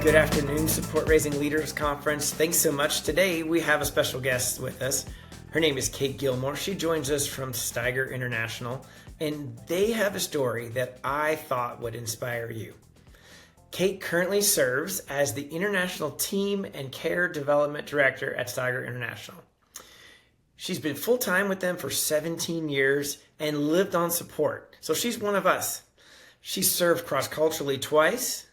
Good afternoon, Support Raising Leaders Conference. Thanks so much. Today we have a special guest with us. Her name is Kate Gilmor. She joins us from Steiger International, and they have a story that I thought would inspire you. Kate currently serves as the International Team and Care Development Director at Steiger International. She's been full-time with them for 17 years and lived on support. So she's one of us. She served cross-culturally twice,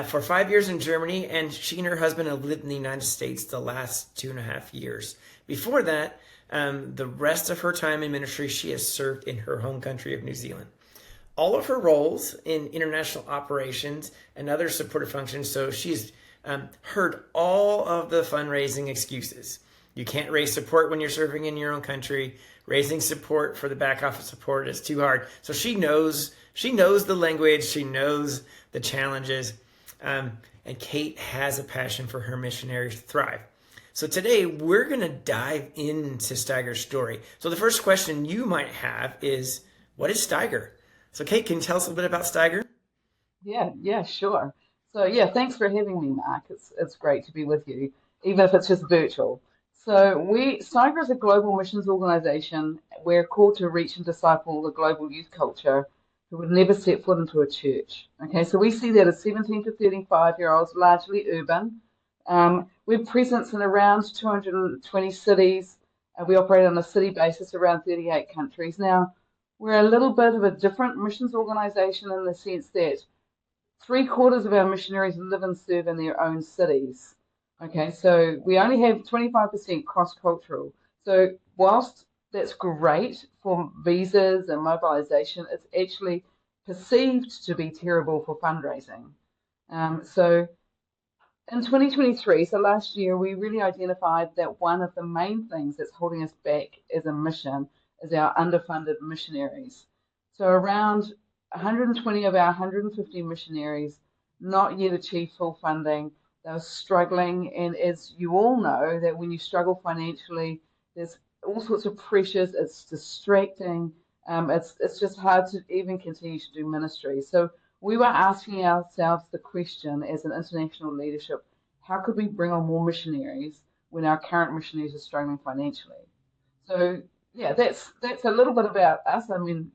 for 5 years in Germany, and she and her husband have lived in the United States the last 2.5 years. Before that, the rest of her time in ministry, she has served in her home country of New Zealand. All of her roles in international operations and other supportive functions, so she's heard all of the fundraising excuses. You can't raise support when you're serving in your own country. Raising support for the back office support is too hard. So she knows the language, she knows the challenges. And Kate has a passion for her missionaries to thrive. So today we're going to dive into Steiger's story. So the first question you might have is, what is Steiger? So Kate, can you tell us a little bit about Steiger? Yeah, sure. So thanks for having me, Mark. It's great to be with you, even if it's just virtual. So Steiger is a global missions organization. We're called to reach and disciple the global youth culture who would never step foot into a church. Okay, so we see that as 17 to 35-year-olds, largely urban. We have presence in around 220 cities. We operate on a city basis around 38 countries. Now, we're a little bit of a different missions organization in the sense that 3/4 of our missionaries live and serve in their own cities. Okay, so we only have 25% cross-cultural. So whilst that's great for visas and mobilization, it's actually perceived to be terrible for fundraising. So in 2023, so last year, we really identified that one of the main things that's holding us back as a mission is our underfunded missionaries. So around 120 of our 150 missionaries not yet achieved full funding. They were struggling, and as you all know, that when you struggle financially, there's all sorts of pressures. It's distracting. It's just hard to even continue to do ministry. So we were asking ourselves the question as an international leadership, how could we bring on more missionaries when our current missionaries are struggling financially? So that's a little bit about us. I mean,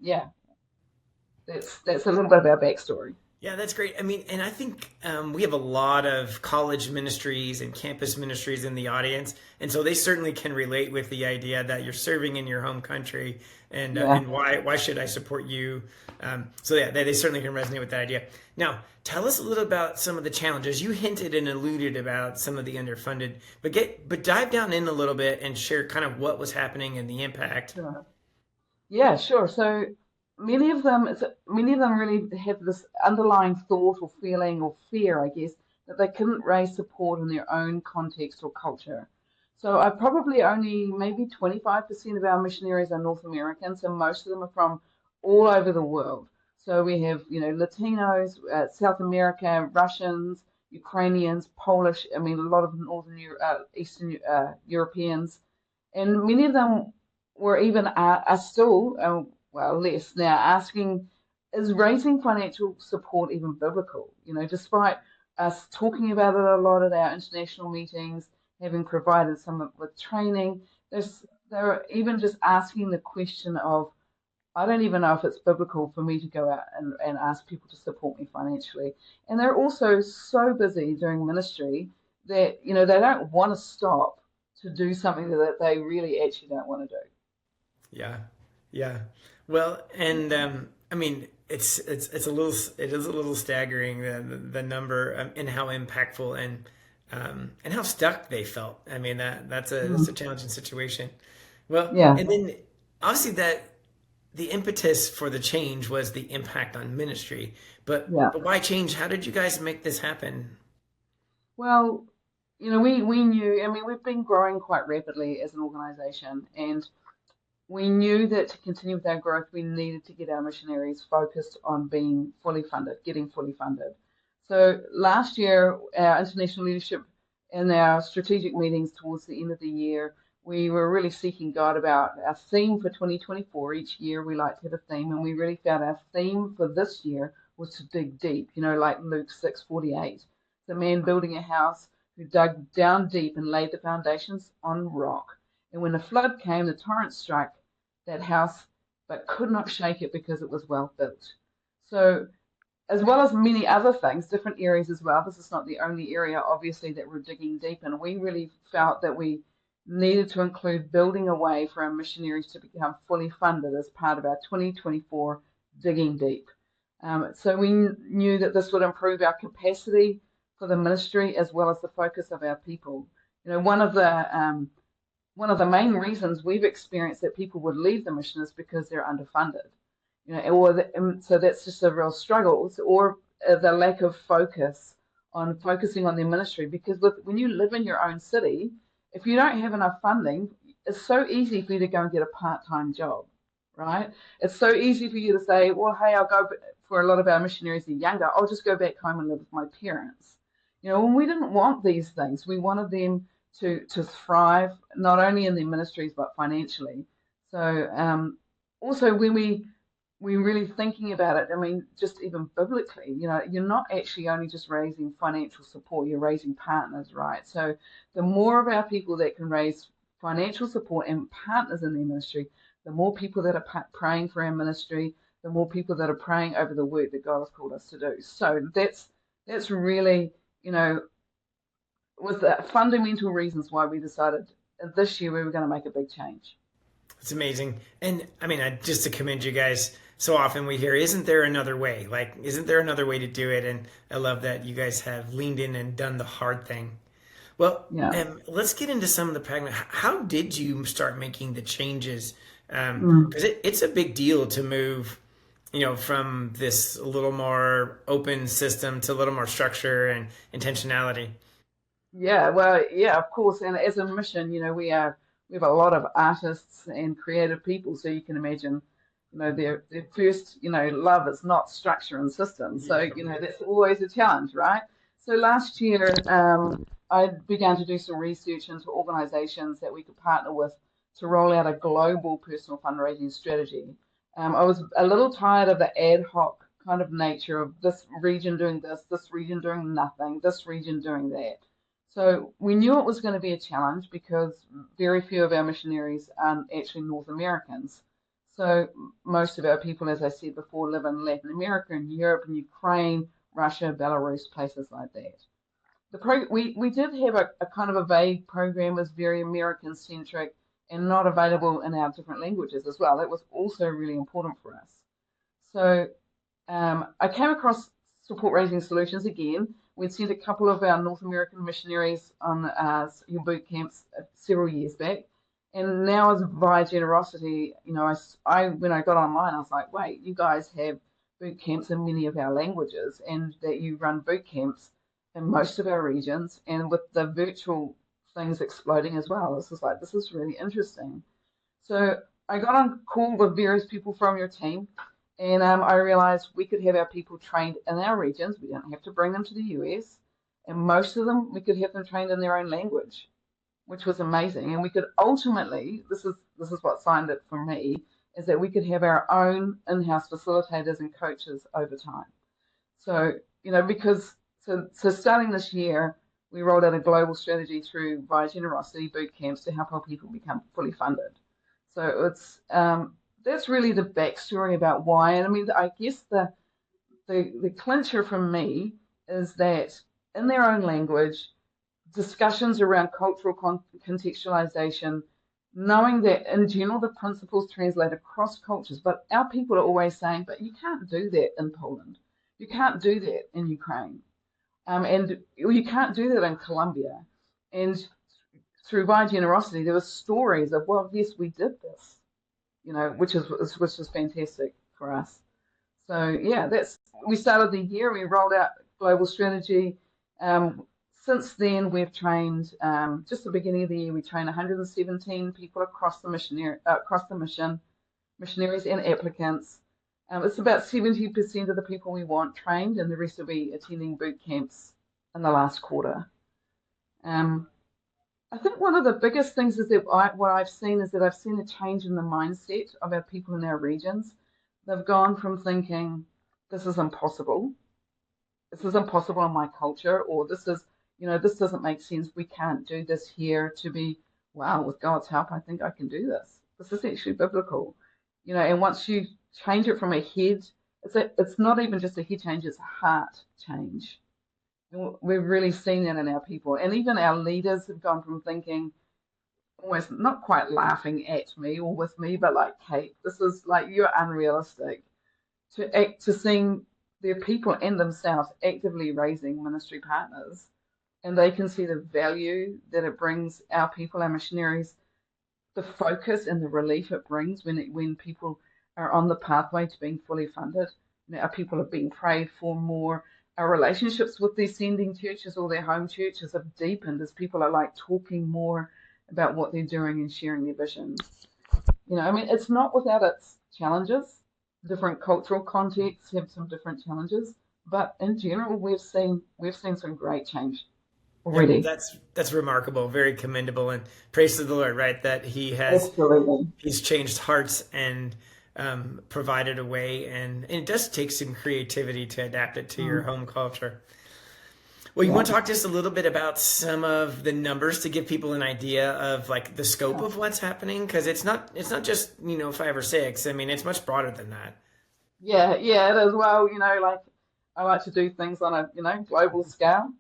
that's a little bit of our backstory. Yeah, that's great. I mean, and I think we have a lot of college ministries and campus ministries in the audience, and so they certainly can relate with the idea that you're serving in your home country, and why should I support you? They certainly can resonate with that idea. Now, tell us a little about some of the challenges. You hinted and alluded about some of the underfunded, but dive down in a little bit and share kind of what was happening and the impact. Sure. Yeah, sure. So many of them really have this underlying thought or feeling or fear, I guess, that they couldn't raise support in their own context or culture. So I probably only maybe 25% of our missionaries are North American, so most of them are from all over the world. So we have, Latinos, South America, Russians, Ukrainians, Polish, I mean, a lot of Eastern Europeans, and many of them were even are still, less now, asking, is raising financial support even biblical? Despite us talking about it a lot at our international meetings, having provided some with training, they're even just asking the question of, I don't even know if it's biblical for me to go out and ask people to support me financially. And they're also so busy doing ministry that, they don't want to stop to do something that they really actually don't want to do. Yeah. Well, and I mean, it is a little staggering the number and how impactful and how stuck they felt. I mean, that's a challenging situation. Well, Yeah. and then obviously that the impetus for the change was the impact on ministry. But Yeah. why change? How did you guys make this happen? Well, we knew, I mean, we've been growing quite rapidly as an organization, and we knew that to continue with our growth, we needed to get our missionaries focused on being fully funded, getting fully funded. So last year, our international leadership in our strategic meetings towards the end of the year, we were really seeking God about our theme for 2024. Each year we like to have a theme, and we really found our theme for this year was to dig deep, like Luke 6:48. It's a man building a house who dug down deep and laid the foundations on rock. And when the flood came, the torrent struck that house, but could not shake it because it was well built. So, as well as many other things, different areas as well. This is not the only area, obviously, that we're digging deep in. We really felt that we needed to include building a way for our missionaries to become fully funded as part of our 2024 Digging Deep. So we knew that this would improve our capacity for the ministry as well as the focus of our people. You know, one of the main reasons we've experienced that people would leave the mission is because they're underfunded. You know, so that's just a real struggle, or the lack of focusing on their ministry. Because when you live in your own city, if you don't have enough funding, it's so easy for you to go and get a part-time job, right? It's so easy for you to say, well, hey, I'll go. For a lot of our missionaries that are younger, I'll just go back home and live with my parents. You know, and we didn't want these things. We wanted them to thrive not only in their ministries but financially. So also when we're really thinking about it, I mean, just even biblically, you know, you're not actually only just raising financial support, you're raising partners, right? So the more of our people that can raise financial support and partners in their ministry, the more people that are praying for our ministry, the more people that are praying over the work that God has called us to do. So that's really, you know, was the fundamental reasons why we decided this year we were going to make a big change. It's amazing. And I mean, just to commend you guys, so often we hear, isn't there another way? Like, isn't there another way to do it? And I love that you guys have leaned in and done the hard thing. Well, Yeah. let's get into some of the pragmatic. How did you start making the changes? Mm. Because it's a big deal to move, you know, from this a little more open system to a little more structure and intentionality. Yeah, well, yeah, of course. And as a mission, you know, we have a lot of artists and creative people, so you can imagine, you know, their first, you know, love is not structure and systems. So, Yeah. you know, that's always a challenge, right? So last year, I began to do some research into organizations that we could partner with to roll out a global personal fundraising strategy. I was a little tired of the ad hoc kind of nature of this region doing this region doing nothing, this region doing that. So we knew it was going to be a challenge because very few of our missionaries are actually North Americans. So most of our people, as I said before, live in Latin America and Europe and Ukraine, Russia, Belarus, places like that. We did have a kind of a vague program, was very American centric and not available in our different languages as well. That was also really important for us. So I came across Support Raising Solutions again. We'd sent a couple of our North American missionaries on boot camps several years back. And now, as via generosity, you know, I when I got online, I was like, wait, you guys have boot camps in many of our languages, and that you run boot camps in most of our regions, and with the virtual things exploding as well. This is really interesting. So I got on call with various people from your team, and I realized we could have our people trained in our regions. We didn't have to bring them to the US. And most of them, we could have them trained in their own language, which was amazing. And we could ultimately, this is what signed it for me, is that we could have our own in-house facilitators and coaches over time. So, you know, so starting this year, we rolled out a global strategy through via generosity boot camps to help our people become fully funded. So that's really the backstory about why. And I mean, I guess the clincher from me is that in their own language, discussions around cultural contextualization, knowing that in general the principles translate across cultures, but our people are always saying, but you can't do that in Poland, you can't do that in Ukraine, and you can't do that in Colombia. And through via generosity, there were stories of, well, yes, we did this, you know, which is fantastic for us. So yeah, that's we started the year. We rolled out global strategy. Since then, we've trained. Just the beginning of the year, we trained 117 people across the mission, missionaries and applicants. It's about 70% of the people we want trained, and the rest will be attending boot camps in the last quarter. Um, I think one of the biggest things is that what I've seen is that I've seen a change in the mindset of our people in our regions. They've gone from thinking this is impossible this is impossible in my culture, or this is, this doesn't make sense. We can't do this here to be, wow, with God's help, I think I can do this. This is actually biblical, and once you change it from a head, it's not even just a head change, it's a heart change. And we've really seen that in our people. And even our leaders have gone from thinking, almost not quite laughing at me or with me, but like, Kate, this is like, you're unrealistic, to seeing their people and themselves actively raising ministry partners, and they can see the value that it brings our people, our missionaries, the focus and the relief it brings when people are on the pathway to being fully funded. Our people are being prayed for more. Our relationships with their sending churches or their home churches have deepened as people are like talking more about what they're doing and sharing their visions. I mean, it's not without its challenges. Different cultural contexts have some different challenges, but in general, we've seen some great change Yep, already. that's remarkable, very commendable, and praise to the Lord, right? That Absolutely. he's changed hearts and provided a way, and it does take some creativity to adapt it to your Mm, home culture. Well, you want yeah, to talk just a little bit about some of the numbers to give people an idea of like the scope yeah, of what's happening, because it's not just five or six. I mean, it's much broader than that. yeah, yeah. It is. Well, like I like to do things on a global scale.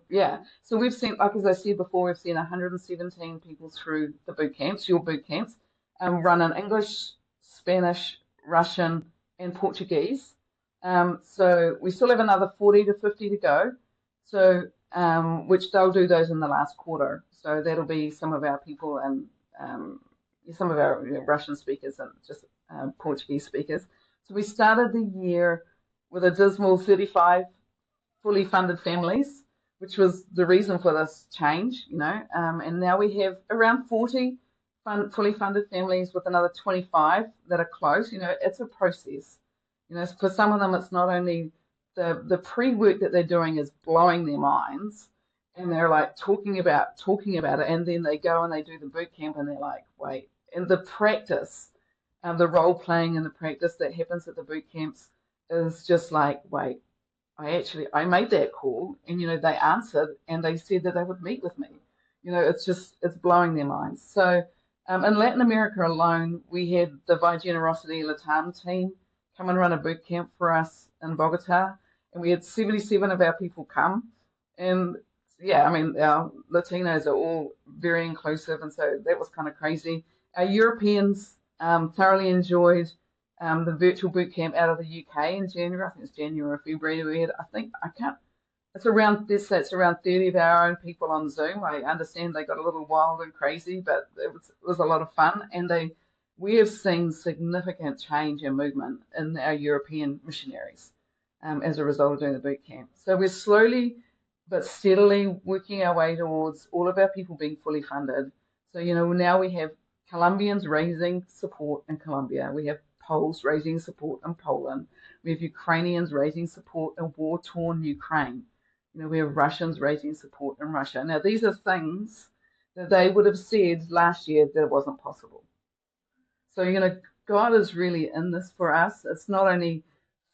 Yeah. So we've seen, like as I said before, we've seen 117 people through the boot camps, your boot camps, run in English, Spanish, Russian, and Portuguese. So we still have another 40 to 50 to go. So which they'll do those in the last quarter. So that'll be some of our people and some of our Russian speakers and just Portuguese speakers. So we started the year with a dismal 35 fully funded families, which was the reason for this change. And now we have around 40 fully funded families with another 25 that are close. It's a process. For some of them, it's not only the pre-work that they're doing is blowing their minds, and they're like talking about it, and then they go and they do the boot camp, and they're like, wait, and the practice, the role playing and the practice that happens at the boot camps is just like, wait, I made that call, and they answered and they said that they would meet with me. It's blowing their minds. So in Latin America alone, we had the By Generosity Latam team come and run a boot camp for us in Bogota, and we had 77 of our people come. And yeah, I mean, our Latinos are all very inclusive, and so that was kind of crazy. Our Europeans thoroughly enjoyed the virtual boot camp out of the UK in January. I think it's January or February. We had, I think, I can't, it's around this, so it's around 30 of our own people on Zoom. I understand they got a little wild and crazy, but it was a lot of fun. And we have seen significant change and movement in our European missionaries as a result of doing the boot camp. So we're slowly but steadily working our way towards all of our people being fully funded. So, now we have Colombians raising support in Colombia. We have Poles raising support in Poland. We have Ukrainians raising support in war-torn Ukraine. We have Russians raising support in Russia. Now, these are things that they would have said last year that it wasn't possible. So, God is really in this for us. It's not only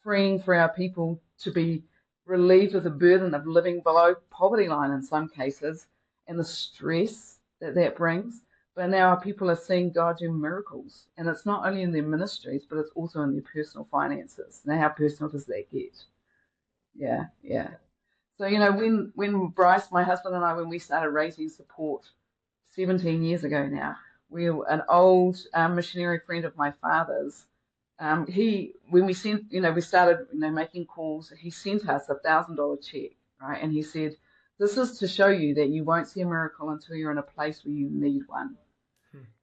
freeing for our people to be relieved of the burden of living below poverty line in some cases and the stress that that brings, but now our people are seeing God do miracles. And it's not only in their ministries, but it's also in their personal finances. Now, how personal does that get? Yeah, yeah. So, when Bryce, my husband, and I, when we started raising support 17 years ago now, an old missionary friend of my father's. When we started, making calls. He sent us $1,000 check, right? And he said, "This is to show you that you won't see a miracle until you're in a place where you need one."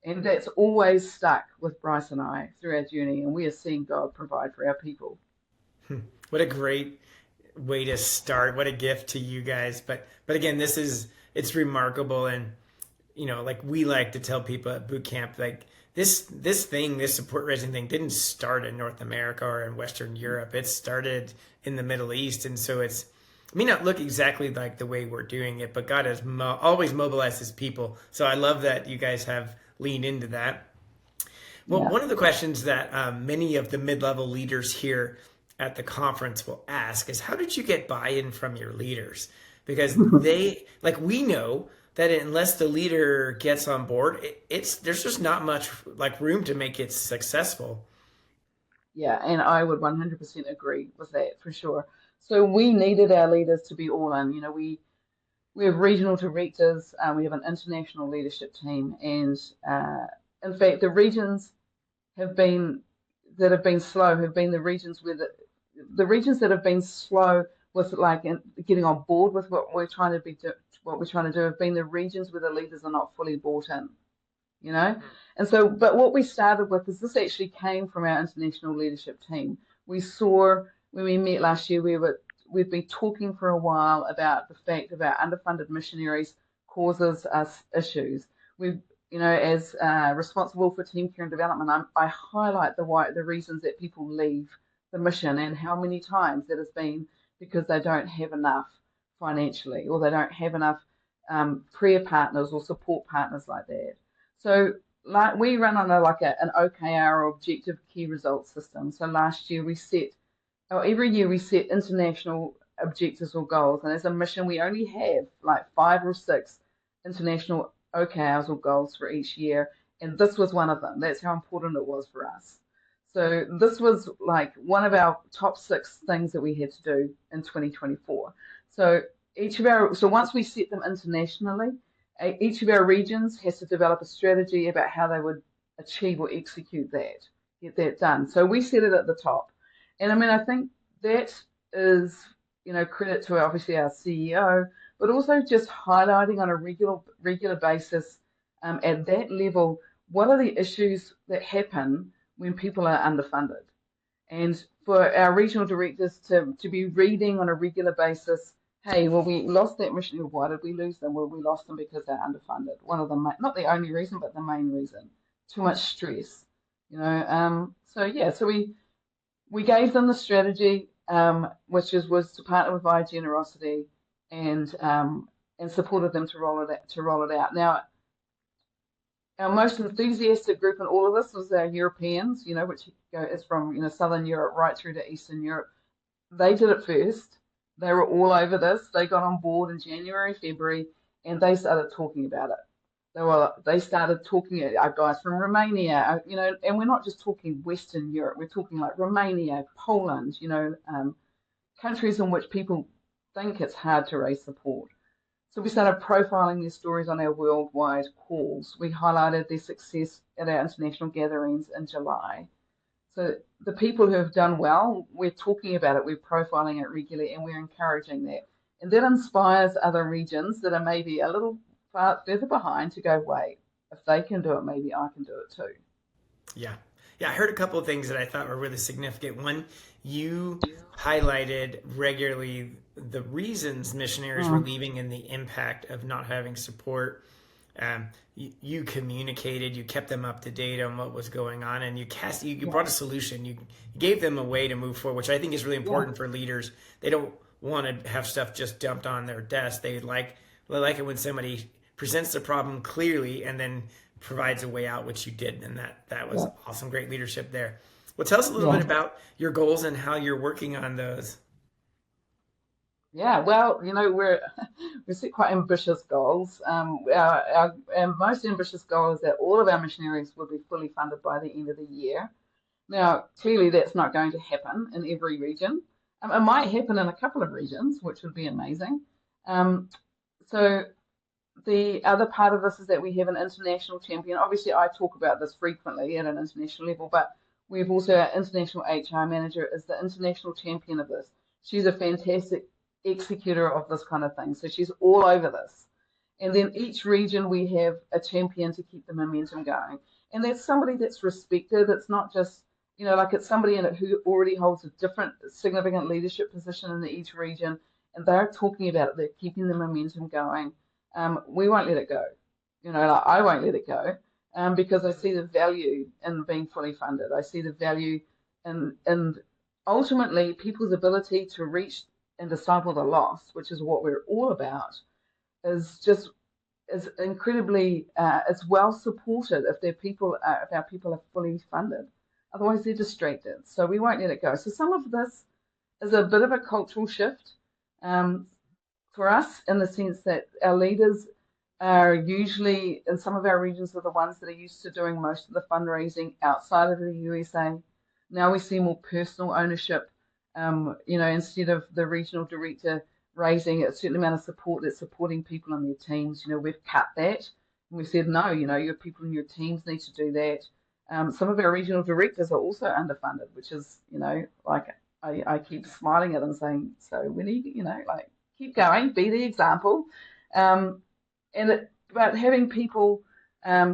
And that's always stuck with Bryce and I through our journey, and we are seeing God provide for our people. What a great way to start. What a gift to you guys. But again, it's remarkable, and like we like to tell people at boot camp, like this support raising thing didn't start in North America or in Western Europe. It started in the Middle East, and so it may not look exactly like the way we're doing it, but God has always mobilized His people. So I love that you guys have leaned into that. Well, Yeah. one of the questions that many of the mid-level leaders here at the conference will ask is, how did you get buy-in from your leaders? Because like we know that unless the leader gets on board, it's there's just not much like room to make it successful. Yeah, and I would 100% agree with that for sure. So we needed our leaders to be all in. We have regional directors, we have an international leadership team, and in fact, the regions have been that have been slow have been the regions where the regions that have been slow with like getting on board with what we're trying to do have been the regions where the leaders are not fully bought in, you know? And so, but what we started with is this actually came from our international leadership team. We saw when we met last year, we've been talking for a while about the fact of our underfunded missionaries causes us issues. We've, as responsible for team care and development, I highlight the reasons that people leave the mission and how many times that has been because they don't have enough financially or they don't have enough prayer partners or support partners like that. So like we run on an OKR or objective key results system. So last year every year we set international objectives or goals, and as a mission we only have like 5 or 6 international OKRs or goals for each year, and this was one of them. That's how important it was for us. So this was like one of our top 6 things that we had to do in 2024. So once we set them internationally, each of our regions has to develop a strategy about how they would achieve or execute that, get that done. So we set it at the top. And I mean, I think that is, credit to obviously our CEO, but also just highlighting on a regular basis at that level, what are the issues that happen when people are underfunded? And for our regional directors to be reading on a regular basis, hey, well, we lost that mission. Why did we lose them? Well, we lost them because they're underfunded. One of them, not the only reason, but the main reason. Too much stress, So yeah, so we gave them the strategy, which was to partner with Via Generosity and supported them to roll it out. Now, our most enthusiastic group in all of this was our Europeans, which is from Southern Europe right through to Eastern Europe. They did it first. They were all over this. They got on board in January, February, and they started talking about it. They started talking our guys from Romania, and we're not just talking Western Europe. We're talking like Romania, Poland, countries in which people think it's hard to raise support. So we started profiling their stories on our worldwide calls. We highlighted their success at our international gatherings in July. So the people who have done well, we're talking about it, we're profiling it regularly, and we're encouraging that. And that inspires other regions that are maybe a little further behind to go, wait, if they can do it, maybe I can do it too. Yeah. Yeah, I heard a couple of things that I thought were really significant. One, you highlighted regularly the reasons missionaries were leaving and the impact of not having support. You communicated, you kept them up to date on what was going on, and you brought a solution. You gave them a way to move forward, which I think is really important for leaders. They don't want to have stuff just dumped on their desk. They like it when somebody presents the problem clearly and then provides a way out, which you did, and that was awesome. Great leadership there. Well, tell us a little bit about your goals and how you're working on those. Yeah, well, we set quite ambitious goals. Our most ambitious goal is that all of our missionaries will be fully funded by the end of the year. Now, clearly, that's not going to happen in every region. It might happen in a couple of regions, which would be amazing. So the other part of this is that we have an international champion. Obviously, I talk about this frequently at an international level, but we've also our international HR manager is the international champion of this. She's a fantastic executor of this kind of thing. So she's all over this. And then each region we have a champion to keep the momentum going. And that's somebody that's respected. It's not just, like it's somebody in it who already holds a different significant leadership position in each region. And they're talking about it. They're keeping the momentum going. We won't let it go. Like I won't let it go because I see the value in being fully funded. I see the value in ultimately people's ability to reach and disciple the lost, which is what we're all about, is incredibly it's well supported if our people are fully funded. Otherwise, they're distracted. So we won't let it go. So some of this is a bit of a cultural shift um, for us in the sense that our leaders are usually in some of our regions are the ones that are used to doing most of the fundraising outside of the USA. Now we see more personal ownership. Instead of the regional director raising a certain amount of support that's supporting people in their teams, we've cut that. And we've said, no, your people in your teams need to do that. Some of our regional directors are also underfunded, which is, like I keep smiling at them saying, so we need, like keep going, be the example. Um, but having people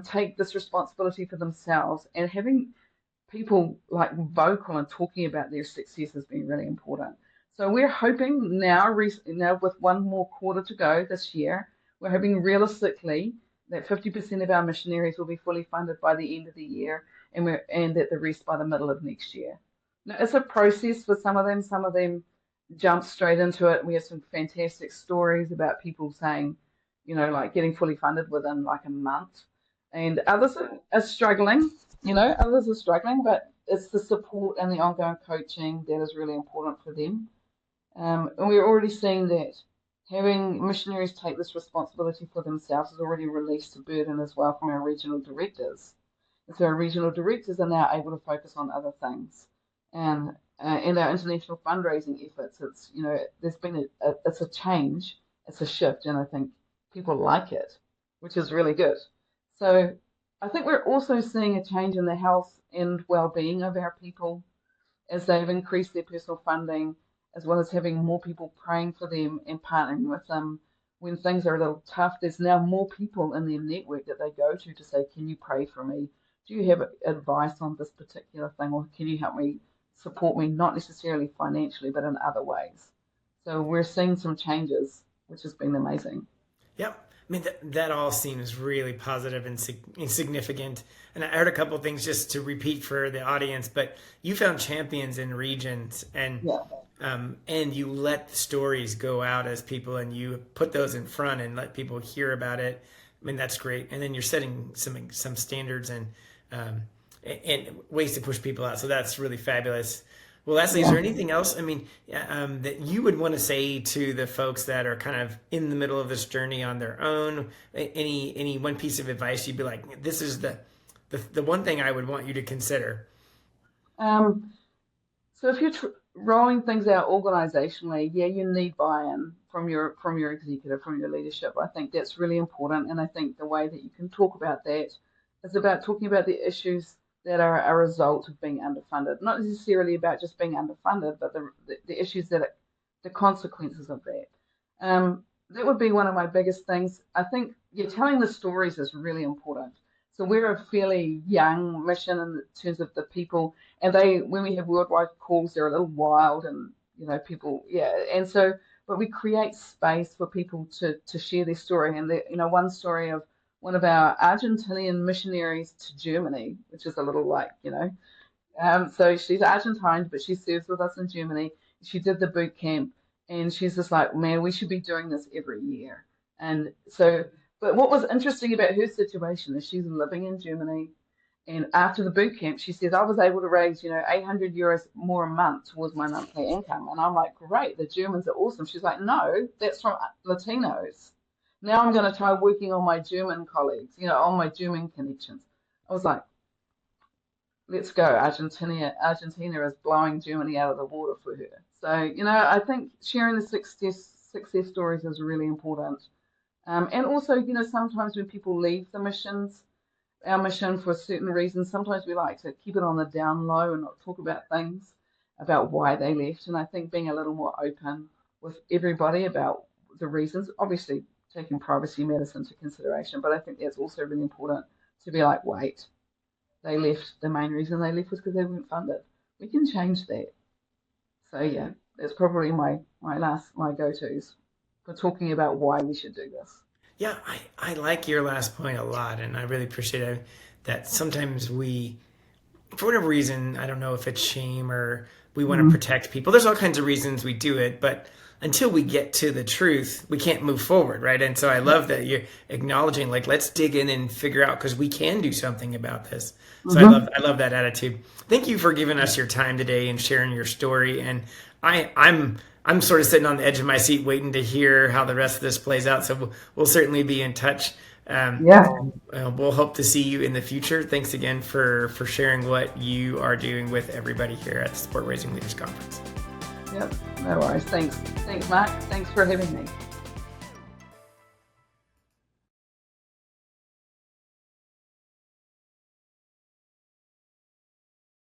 take this responsibility for themselves and having people like vocal and talking about their success has been really important. So we're hoping now with one more quarter to go this year, we're hoping realistically that 50% of our missionaries will be fully funded by the end of the year, and that the rest by the middle of next year. Now, it's a process for some of them. Some of them jump straight into it. We have some fantastic stories about people saying, like getting fully funded within like a month, and others are struggling. Others are struggling, but it's the support and the ongoing coaching that is really important for them. And we're already seeing that having missionaries take this responsibility for themselves has already released a burden as well from our regional directors. And so our regional directors are now able to focus on other things. And in our international fundraising efforts, there's been it's a change, it's a shift, and I think people like it, which is really good. So I think we're also seeing a change in the health and well-being of our people as they've increased their personal funding, as well as having more people praying for them and partnering with them when things are a little tough. There's now more people in their network that they go to say, can you pray for me? Do you have advice on this particular thing, or can you help me, support me, not necessarily financially, but in other ways? So we're seeing some changes, which has been amazing. Yep. I mean, that all seems really positive and significant. And I heard a couple of things just to repeat for the audience, but you found champions in regions, Yeah. and you let the stories go out as people, and you put those in front and let people hear about it. I mean, that's great. And then you're setting some standards and ways to push people out. So that's really fabulous. Well, Leslie, is Yeah. there anything else, I mean, that you would want to say to the folks that are kind of in the middle of this journey on their own? Any one piece of advice you'd be like, this is the one thing I would want you to consider? Um, so if you're rolling things out organizationally, yeah, you need buy-in from your executive, from your leadership. I think that's really important, and I think the way that you can talk about that is about talking about the issues that are a result of being underfunded, not necessarily about just being underfunded, but the issues the consequences of that. That would be one of my biggest things. I think telling the stories is really important. So we're a fairly young mission in terms of the people, and when we have worldwide calls, they're a little wild, and people, yeah, and so, but we create space for people to share their story, and one story of one of our Argentinian missionaries to Germany, which is a little like, so she's Argentine, but she serves with us in Germany. She did the boot camp, and she's just like, man, we should be doing this every year. And so, but what was interesting about her situation is she's living in Germany, and after the boot camp, she says, I was able to raise, 800 euros more a month towards my monthly income. And I'm like, great, the Germans are awesome. She's like, no, that's from Latinos. Now I'm going to try working on my German colleagues, on my German connections. I was like, let's go. Argentina is blowing Germany out of the water for her. So, I think sharing the success stories is really important. And also, sometimes when people leave our mission for a certain reason, sometimes we like to keep it on the down low and not talk about things about why they left. And I think being a little more open with everybody about the reasons, obviously taking privacy matters into consideration, but I think that's also really important to be like, wait, they left, the main reason they left was because they weren't funded. We can change that. So yeah, that's probably my go-tos for talking about why we should do this. Yeah, I like your last point a lot, and I really appreciate it, that sometimes we, for whatever reason, I don't know if it's shame or we want to Mm-hmm. protect people. There's all kinds of reasons we do it, but until we get to the truth, we can't move forward, right? And so I love that you're acknowledging, like, let's dig in and figure out, because we can do something about this. So I love that attitude. Thank you for giving us your time today and sharing your story. And I'm sort of sitting on the edge of my seat waiting to hear how the rest of this plays out. So we'll certainly be in touch. Yeah. We'll hope to see you in the future. Thanks again for sharing what you are doing with everybody here at the Sport Raising Leaders Conference. Yep. No worries. Thanks, Mark. Thanks for having me.